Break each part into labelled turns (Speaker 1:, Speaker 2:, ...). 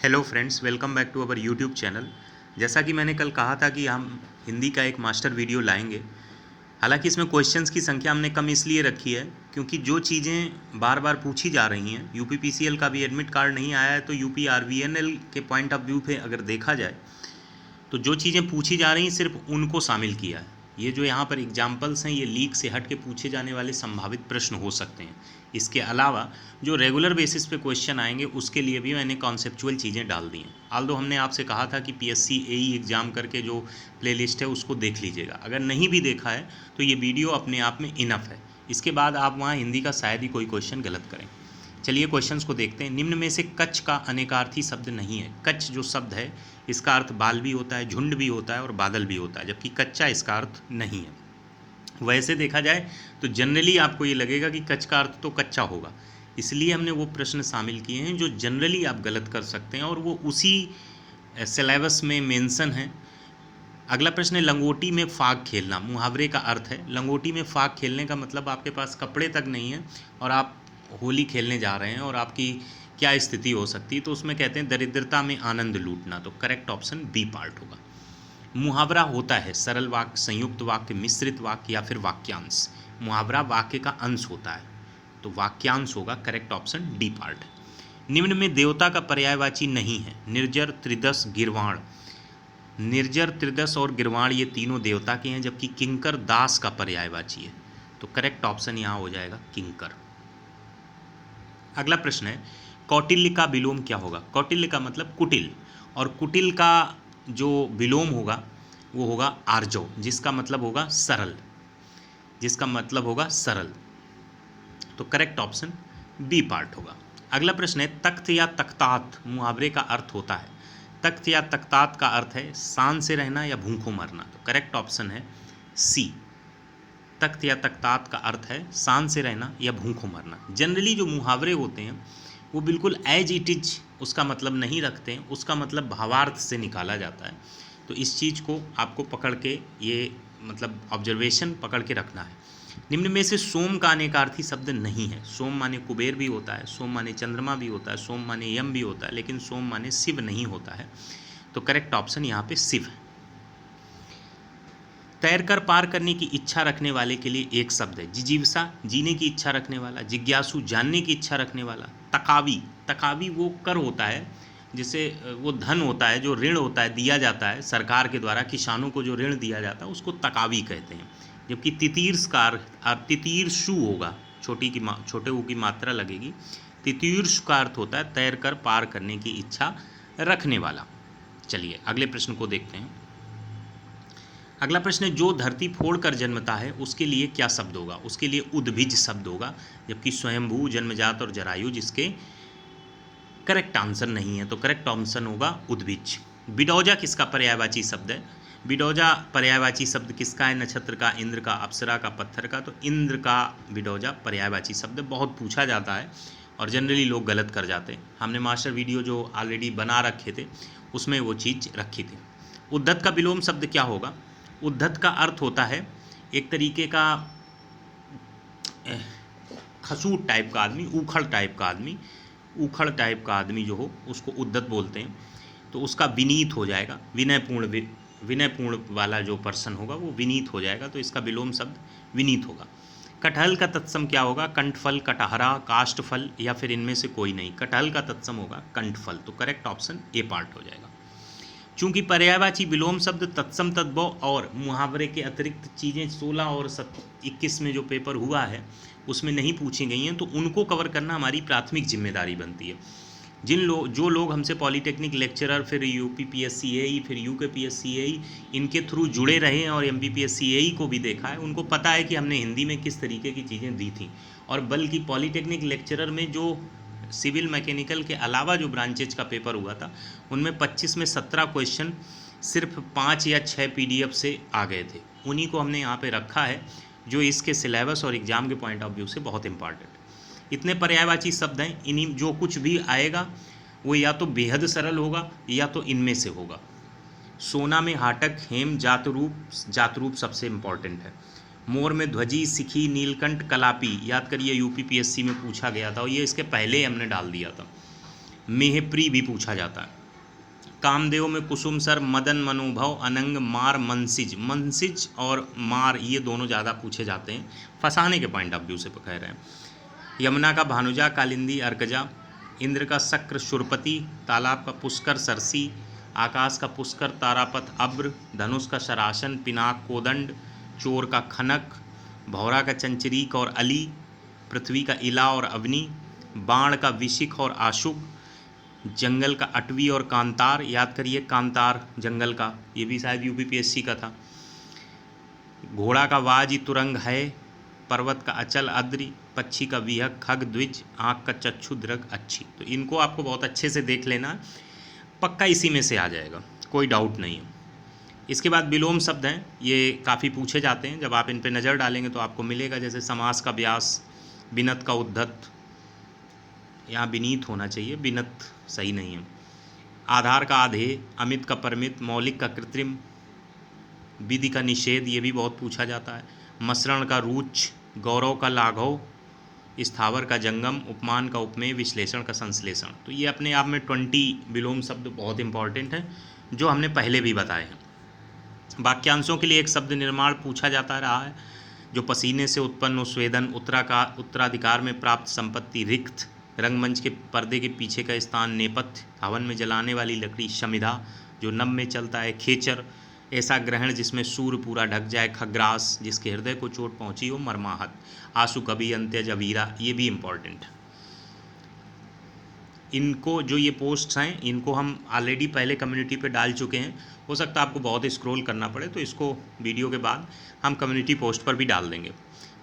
Speaker 1: Hello friends, welcome back to our YouTube channel. जैसा कि मैंने कल कहा था कि हम हिंदी का एक मास्टर वीडियो लाएंगे। हालांकि इसमें क्वेश्चंस की संख्या हमने कम इसलिए रखी है क्योंकि जो चीज़ें बार बार पूछी जा रही हैं, यूपीपीसीएल का भी एडमिट कार्ड नहीं आया है, तो यूपी आरवीएनएल के पॉइंट ऑफ व्यू पे अगर देखा जाए तो जो चीज़ें पूछी जा रही हैं सिर्फ उनको शामिल किया है। ये जो यहाँ पर एग्जाम्पल्स हैं ये लीक से हट के पूछे जाने वाले संभावित प्रश्न हो सकते हैं। इसके अलावा जो रेगुलर बेसिस पे क्वेश्चन आएंगे उसके लिए भी मैंने कॉन्सेप्चुअल चीज़ें डाल दी हैं। आल्दो हमने आपसे कहा था कि पीएससी एई एग्ज़ाम करके जो प्लेलिस्ट है उसको देख लीजिएगा। अगर नहीं भी देखा है तो ये वीडियो अपने आप में इनफ है। इसके बाद आप वहाँ हिंदी का शायद ही कोई क्वेश्चन गलत करें। चलिए क्वेश्चंस को देखते हैं। निम्न में से कच्छ का अनेकार्थी शब्द नहीं है। कच्छ जो शब्द है इसका अर्थ बाल भी होता है, झुंड भी होता है और बादल भी होता है, जबकि कच्चा इसका अर्थ नहीं है। वैसे देखा जाए तो जनरली आपको ये लगेगा कि कच्छ का अर्थ तो कच्चा होगा, इसलिए हमने वो प्रश्न शामिल किए हैं जो जनरली आप गलत कर सकते हैं और वो उसी सिलेबस में मेंशन है। अगला प्रश्न है लंगोटी में फाग खेलना। मुहावरे का अर्थ है लंगोटी में फाग खेलने का मतलब आपके पास कपड़े तक नहीं है और आप होली खेलने जा रहे हैं और आपकी क्या स्थिति हो सकती है, तो उसमें कहते हैं दरिद्रता में आनंद लूटना। तो करेक्ट ऑप्शन बी पार्ट होगा। मुहावरा होता है सरल वाक्य, संयुक्त वाक्य, मिश्रित वाक्य या फिर वाक्यांश। मुहावरा वाक्य का अंश होता है तो वाक्यांश होगा। Correct option D part. निम्न में देवता का पर्यायवाची नहीं है। निर्जर, त्रिदश, गिरवाण। निर्जर, त्रिदश और गिरवाण ये तीनों देवता के हैं, जबकि किंकर दास का पर्यायवाची है। तो करेक्ट ऑप्शन यहाँ हो जाएगा किंकर। अगला प्रश्न है कौटिल्य का विलोम क्या होगा। कौटिल्य का मतलब कुटिल और कुटिल का जो विलोम होगा वो होगा आर्जव, जिसका मतलब होगा सरल, जिसका मतलब होगा सरल। तो करेक्ट ऑप्शन बी पार्ट होगा। अगला प्रश्न है तख्त या तख्तात मुहावरे का अर्थ होता है। तख्त या तख्तात का अर्थ है शान से रहना या भूखों मरना। तो करेक्ट ऑप्शन है सी। तख्त या तख्तात का अर्थ है शान से रहना या भूखों मरना। जनरली जो मुहावरे होते हैं वो बिल्कुल एज इट इज उसका मतलब नहीं रखते हैं, उसका मतलब भावार्थ से निकाला जाता है। तो इस चीज़ को आपको पकड़ के ये मतलब ऑब्जर्वेशन पकड़ के रखना है। निम्न में से सोम का अनेकार्थी शब्द नहीं है। सोम माने कुबेर भी होता है, सोम माने चंद्रमा भी होता है, सोम माने यम भी होता है, लेकिन सोम माने शिव नहीं होता है। तो करेक्ट ऑप्शन यहाँ पे शिव है। तैरकर पार करने की इच्छा रखने वाले के लिए एक शब्द है। जिजीविषा जीने की इच्छा रखने वाला, जिज्ञासु जानने की इच्छा रखने वाला, तकावी। तकावी वो कर होता है जिसे वो धन होता है जो ऋण होता है दिया जाता है सरकार के द्वारा, किसानों को जो ऋण दिया जाता है उसको तकावी कहते हैं। जबकि तितीर्षकार तितीर्षु होगा, छोटे ऊ की मात्रा लगेगी। तितीर्ष का अर्थ होता है तैरकर पार करने की इच्छा रखने वाला। चलिए अगले प्रश्न को देखते हैं। अगला प्रश्न है जो धरती फोड़ कर जन्मता है उसके लिए क्या शब्द होगा। उसके लिए उद्भिज शब्द होगा, जबकि स्वयंभू, जन्मजात और जरायु जिसके करेक्ट आंसर नहीं है। तो करेक्ट ऑप्शन होगा उद्भिज। बिडौजा किसका पर्यायवाची शब्द है। बिडौजा पर्यायवाची शब्द किसका है। नक्षत्र का, इंद्र का, अप्सरा का, पत्थर का। तो इंद्र का बिडौजा पर्यायवाची शब्द बहुत पूछा जाता है और जनरली लोग गलत कर जाते हैं। हमने मास्टर वीडियो जो ऑलरेडी बना रखे थे उसमें वो चीज़ रखी थी। उद्धत का विलोम शब्द क्या होगा। उद्धत का अर्थ होता है एक तरीके का खसूट टाइप का आदमी, उखड़ टाइप का आदमी। उखड़ टाइप का आदमी जो हो उसको उद्धत बोलते हैं। तो उसका विनीत हो जाएगा, विनयपूर्ण वाला जो पर्सन होगा वो विनीत हो जाएगा। तो इसका विलोम शब्द विनीत होगा। कटहल का तत्सम क्या होगा। कंठफल, कटहरा, काष्ठफल या फिर इनमें से कोई नहीं। कटहल का तत्सम होगा कंठफल। तो करेक्ट ऑप्शन ए पार्ट हो जाएगा। चूंकि पर्यायवाची विलोम शब्द तत्सम, तद्भव और मुहावरे के अतिरिक्त चीज़ें 16 और 21 में जो पेपर हुआ है उसमें नहीं पूछी गई हैं, तो उनको कवर करना हमारी प्राथमिक जिम्मेदारी बनती है। जो लोग हमसे पॉलीटेक्निक लेक्चरर, फिर यूपीपीएससी एई, फिर यूकेपीएससी एई इनके थ्रू जुड़े रहे हैं और एमपीपीएससी एई को भी देखा है, उनको पता है कि हमने हिंदी में किस तरीके की चीज़ें दी थी। और बल्कि पॉलीटेक्निक लेक्चरर में जो सिविल मैकेनिकल के अलावा जो ब्रांचेज का पेपर हुआ था उनमें 25 में 17 क्वेश्चन सिर्फ 5 या 6 पीडीएफ से आ गए थे। उन्हीं को हमने यहाँ पे रखा है जो इसके सिलेबस और एग्ज़ाम के पॉइंट ऑफ व्यू से बहुत इंपॉर्टेंट। इतने पर्यायवाची शब्द हैं, इन्हीं जो कुछ भी आएगा वो या तो बेहद सरल होगा या तो इनमें से होगा। सोना में हाटक, हेम, जातरूप सबसे इम्पॉर्टेंट है। मोर में ध्वजी, सिखी, नीलकंठ, कलापी याद करिए यूपीपीएससी में पूछा गया था और ये इसके पहले हमने डाल दिया था। मेहप्री भी पूछा जाता है। कामदेव में कुसुम सर, मदन मनोभव, अनंग, मार, मनसिज। मनसिज और मार ये दोनों ज़्यादा पूछे जाते हैं, फंसाने के पॉइंट ऑफ व्यू से कह रहे हैं। यमुना का भानुजा, कालिंदी अर्कजा, इंद्र का शक्र शुरपति, तालाब का पुष्कर सरसी, आकाश का पुष्कर तारापथ अब्र, धनुष का शरासन पिनाक कोदंड, चोर का खनक, भौरा का चंचरीक और अली, पृथ्वी का इला और अवनी, बाण का विशिख और आशुक, जंगल का अटवी और कांतार। याद करिए कांतार जंगल का, ये भी शायद यूपीपीएससी का था। घोड़ा का वाजी तुरंग है, पर्वत का अचल अद्रि, पक्षी का विहक खग द्विज, आँख का चक्षु दृग अच्छी। तो इनको आपको बहुत अच्छे से देख लेना है, पक्का इसी में से आ जाएगा, कोई डाउट नहीं है। इसके बाद विलोम शब्द हैं, ये काफ़ी पूछे जाते हैं, जब आप इन पे नज़र डालेंगे तो आपको मिलेगा। जैसे समास का व्यास, बिनत का उद्धत, यहाँ विनीत होना चाहिए, बिनत सही नहीं है। आधार का आधेय, अमित का परमित, मौलिक का कृत्रिम, विधि का निषेध, ये भी बहुत पूछा जाता है। मसरण का रूच, गौरव का लाघव, स्थावर का जंगम, उपमान का उपमेय, विश्लेषण का संश्लेषण। तो ये अपने आप में 20 विलोम शब्द बहुत इंपॉर्टेंट हैं, जो हमने पहले भी बताए हैं। वाक्यांशों के लिए एक शब्द निर्माण पूछा जाता रहा है, जो पसीने से उत्पन्न हो, स्वेदन, उत्तराधिकार में प्राप्त संपत्ति, रिक्त, रंगमंच के पर्दे के पीछे का स्थान, नेपथ्य, हवन में जलाने वाली लकड़ी, शमिधा, जो नभ में चलता है, खेचर, ऐसा ग्रहण जिसमें सूर्य पूरा ढक जाए, खग्रास, जिसके हृदय को चोट पहुंची हो, मर्माहत, आंसू कवि, अंत्यज, अवीरा, ये भी इम्पॉर्टेंट है। इनको जो ये पोस्ट्स हैं इनको हम ऑलरेडी पहले कम्युनिटी पे डाल चुके हैं, हो सकता है आपको बहुत स्क्रॉल करना पड़े, तो इसको वीडियो के बाद हम कम्युनिटी पोस्ट पर भी डाल देंगे।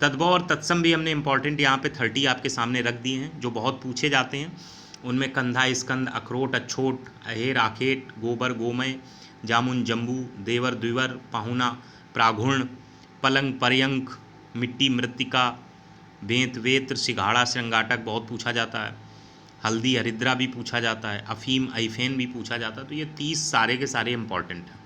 Speaker 1: तद्भव और तत्सम भी हमने इंपॉर्टेंट यहाँ पे 30 आपके सामने रख दिए हैं, जो बहुत पूछे जाते हैं। उनमें कंधा, स्कंद, अखरोट, अछोट, अहेर, आखेट, गोबर, गोमय, जामुन, जम्बू, देवर, द्विवर, पाहुना, प्राघुर्ण, पलंग, पर्यंक, मिट्टी, मृत्तिका, बेंत, वेत्र, सिघाड़ा, श्रृंगाटक बहुत पूछा जाता है। हल्दी, हरिद्रा भी पूछा जाता है। अफीम, ऐफेन भी पूछा जाता है। तो ये 30 सारे के सारे इंपॉर्टेंट हैं।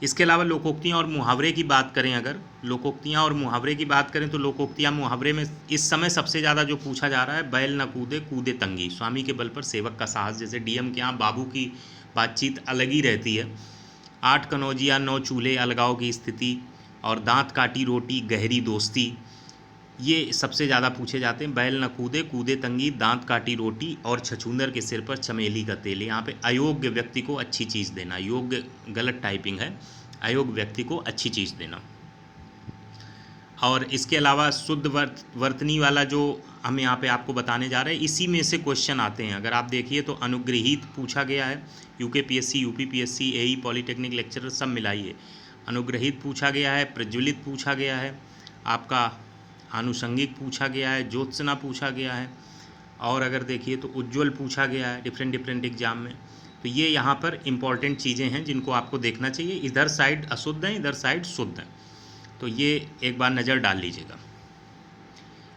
Speaker 1: इसके अलावा लोकोक्तियाँ और मुहावरे की बात करें, अगर लोकोक्तियाँ और मुहावरे की बात करें तो लोकोक्तियाँ मुहावरे में इस समय सबसे ज़्यादा जो पूछा जा रहा है, बैल न कूदे कूदे तंगी, स्वामी के बल पर सेवक का साहस। जैसे डीएम के यहाँ बाबू की बातचीत अलग ही रहती है। 8 कनौजिया 9 चूल्हे, अलगाव की स्थिति, और दांत काटी रोटी, गहरी दोस्ती, ये सबसे ज़्यादा पूछे जाते हैं। बैल न कूदे कूदे तंगी, दांत काटी रोटी, और छछूंदर के सिर पर चमेली का तेल। यहाँ पे अयोग्य व्यक्ति को अच्छी चीज़ देना, योग्य गलत टाइपिंग है, अयोग्य व्यक्ति को अच्छी चीज़ देना। और इसके अलावा शुद्ध वर्तनी वाला जो हम यहाँ पे आपको बताने जा रहे हैं, इसी में से क्वेश्चन आते हैं। अगर आप देखिए तो अनुग्रहित पूछा गया है, यूकेपीएससी, यूपीपीएससी, एई, पॉलिटेक्निक लेक्चरर सब मिलाइए। अनुग्रहित पूछा गया है, प्रज्वलित पूछा गया है, आपका आनुषंगिक पूछा गया है, ज्योत्सना पूछा गया है, और अगर देखिए तो उज्ज्वल पूछा गया है डिफरेंट एग्जाम में। तो ये यहाँ पर इंपॉर्टेंट चीज़ें हैं जिनको आपको देखना चाहिए। इधर साइड अशुद्ध है, इधर साइड शुद्ध है, तो ये एक बार नज़र डाल लीजिएगा।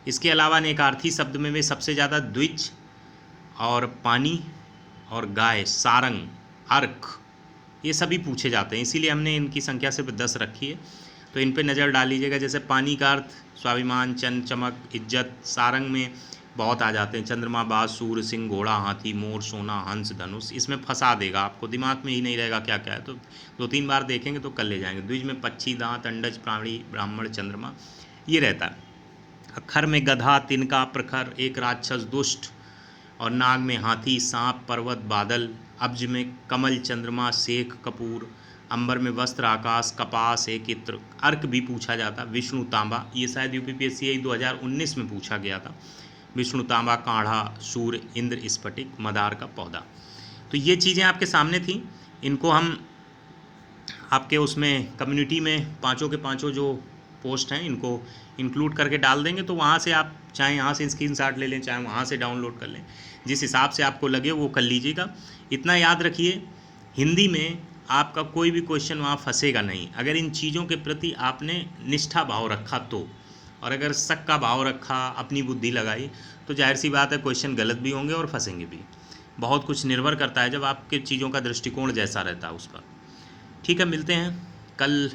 Speaker 1: इसके अलावा अनेकार्थी शब्द में वे सबसे ज़्यादा द्विज और पानी और गाय, सारंग, अर्क, ये सभी पूछे जाते हैं, इसीलिए हमने इनकी संख्या सिर्फ 10 रखी है। तो इन पे नज़र डाल लीजिएगा। जैसे पानी का अर्थ स्वाभिमान, चंद, चमक, इज्जत। सारंग में बहुत आ जाते हैं, चंद्रमा, बाज, सूर्य, सिंह, घोड़ा, हाथी, मोर, सोना, हंस, धनुष। इसमें फंसा देगा आपको, दिमाग में ही नहीं रहेगा क्या क्या है, तो 2-3 बार देखेंगे तो कल ले जाएंगे। द्विज में पक्षी, दांत, अंडज, प्राणी, ब्राह्मण, चंद्रमा, ये रहता है। अक्षर में गधा, तिनका, प्रखर, एक राक्षस, दुष्ट, और नाग में हाथी, सांप, पर्वत, बादल। अब्ज में कमल, चंद्रमा, शेख, कपूर। अंबर में वस्त्र, आकाश, कपास, एक इत्र। अर्क भी पूछा जाता। विष्णु, तांबा, ये शायद यूपीपीएससी 2019 में पूछा गया था। विष्णु, तांबा, काढ़ा, सूर्य, इंद्र, स्फटिक, मदार का पौधा। तो ये चीज़ें आपके सामने थी। इनको हम आपके उसमें कम्युनिटी में पाँचों के पाँचों जो पोस्ट हैं इनको इंक्लूड करके डाल देंगे, तो वहाँ से आप चाहे यहाँ से स्क्रीनशॉट ले लें, चाहे वहाँ से डाउनलोड कर लें, जिस हिसाब से आपको लगे वो कर लीजिएगा। इतना याद रखिए, हिंदी में आपका कोई भी क्वेश्चन वहाँ फंसेगा नहीं अगर इन चीज़ों के प्रति आपने निष्ठा भाव रखा तो। और अगर शक का भाव रखा, अपनी बुद्धि लगाई, तो जाहिर सी बात है क्वेश्चन गलत भी होंगे और फंसेंगे भी। बहुत कुछ निर्भर करता है जब आपके चीज़ों का दृष्टिकोण जैसा रहता है उस पर। ठीक है, मिलते हैं कल।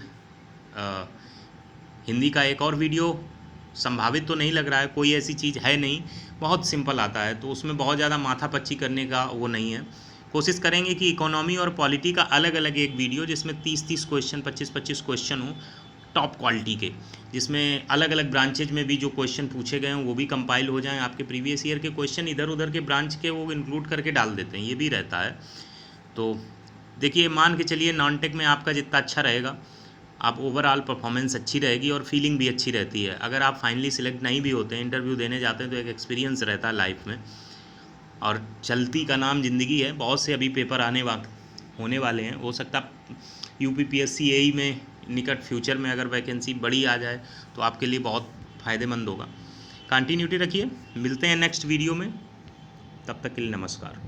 Speaker 1: हिंदी का एक और वीडियो, संभावित तो नहीं लग रहा है, कोई ऐसी चीज़ है नहीं, बहुत सिंपल आता है, तो उसमें बहुत ज़्यादा माथापच्ची करने का वो नहीं है। कोशिश करेंगे कि इकोनॉमी और पॉलिटी का अलग अलग एक वीडियो जिसमें 30-30 क्वेश्चन, 25-25 क्वेश्चन हो टॉप क्वालिटी के, जिसमें अलग अलग ब्रांचेज में भी जो क्वेश्चन पूछे गए हैं वो भी कंपाइल हो जाएं। आपके प्रीवियस ईयर के क्वेश्चन इधर उधर के ब्रांच के वो इंक्लूड करके डाल देते हैं, ये भी रहता है। तो देखिए, मान के चलिए नॉन टेक में आपका जितना अच्छा रहेगा, आप ओवरऑल परफॉर्मेंस अच्छी रहेगी और फीलिंग भी अच्छी रहती है। अगर आप फाइनली सिलेक्ट नहीं भी होते हैं, इंटरव्यू देने जाते हैं, तो एक एक्सपीरियंस रहता है लाइफ में। और चलती का नाम ज़िंदगी है, बहुत से अभी पेपर होने वाले हैं। हो सकता UPPSC AE में निकट फ्यूचर में अगर वैकेंसी बड़ी आ जाए तो आपके लिए बहुत फ़ायदेमंद होगा। कंटिन्यूटी रखिए, मिलते हैं नेक्स्ट वीडियो में, तब तक के लिए नमस्कार।